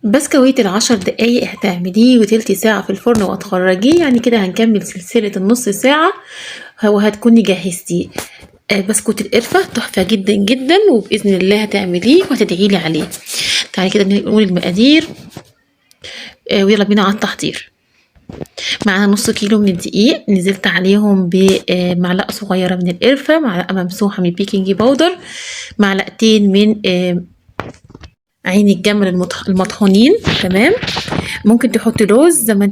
بسكويت ال10 دقايق هتعمليه وتلت ساعة في الفرن وهتخرجيه، يعني كده هنكمل سلسلة النص ساعة وهتكوني جهزتيه. بسكوت القرفة تحفة جدا جدا، وبإذن الله هتعمليه وهتدعيلي عليه. تعالي كده نقول المقادير ويلا بينا على التحضير. معانا نص كيلو من الدقيق، نزلت عليهم بمعلقة صغيرة من القرفة، معلقة ممسوحة من البيكنج باودر، معلقتين من عين الجمل المطحونين. تمام. ممكن تحطي لوز زي ما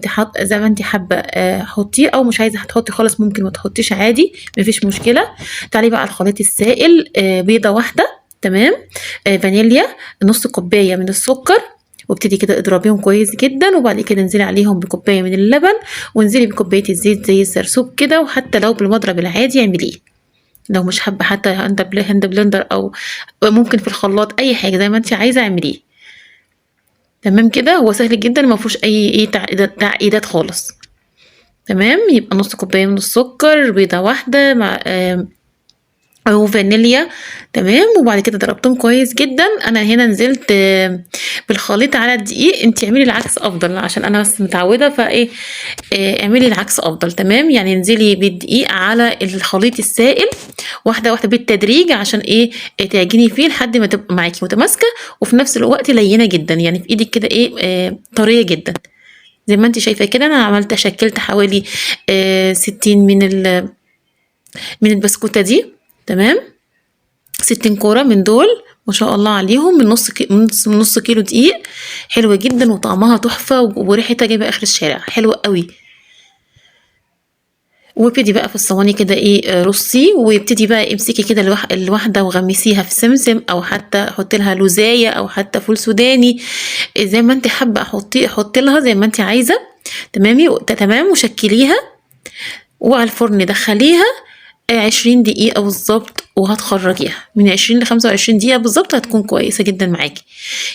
انت حابه حطيه، او مش عايزه هتحطي خالص ممكن ما تحطيش عادي، مفيش مشكله. تعالي بقى الخليط السائل. بيضه واحده. تمام. فانيليا، نص كوبايه من السكر، وابتدي كده اضربيهم كويس جدا، وبعد كده انزلي عليهم بكوبايه من اللبن، وانزلي بكوبايه الزيت زي السرسوب كده، وحتى لو بالمضرب العادي اعمليه، لو مش حابه حتى هاند بلندر او ممكن في الخلاط، اي حاجه زي ما انت عايزه اعمليه. تمام كده، هو سهل جدا ما فيهوش اي تعقيدات خالص. تمام. يبقى نص كوبايه من السكر، بيضه واحده مع او فانيليا. تمام. وبعد كده ضربتهم كويس جدا. انا هنا نزلت بالخليط على الدقيق، انت اعملي العكس افضل عشان انا بس متعوده، فايه اعملي العكس افضل. تمام. يعني انزلي بالدقيق على الخليط السائل واحده واحده بالتدريج، عشان ايه تعجني فيه لحد ما تبقى معاكي متماسكه، وفي نفس الوقت لينه جدا، يعني في ايدك كده ايه طريه جدا زي ما انت شايفه كده. انا شكلت حوالي 60 من البسكوته دي. تمام. 60 كوره من دول، ما شاء الله عليهم، من نص كيلو دقيق. حلوه جدا وطعمها تحفه وريحتها جايبه اخر الشارع، حلوه قوي. وابتدي بقى في الصواني كده ايه رصي، وابتدي بقى امسكي كده الواحده وغمسيها في سمسم، او حتى حطي لها لوزايه، او حتى فول سوداني، زي ما انت حابه حطي لها زي ما انت عايزه. تمام. وشكليها وعلى الفرن دخليها 20 دقيقة بالظبط، وهتخرجيها من 20 ل25 دقيقة بالظبط، هتكون كويسة جدا معاكي.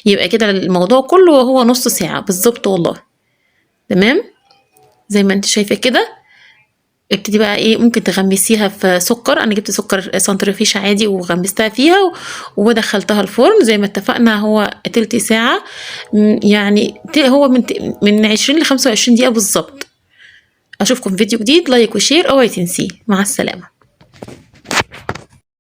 يبقى كده الموضوع كله وهو نص ساعة بالظبط والله. تمام. زي ما انت شايفة كده. ابتدي بقى ايه ممكن تغمسيها في سكر، انا جبت سكر سنترفيش عادي وغمستها فيها ودخلتها الفرن زي ما اتفقنا، هو تلت ساعة. يعني هو من 20 ل25 دقيقة بالظبط. اشوفكم في فيديو جديد، لايك وشير، اوعي تنسيه. مع السلامة.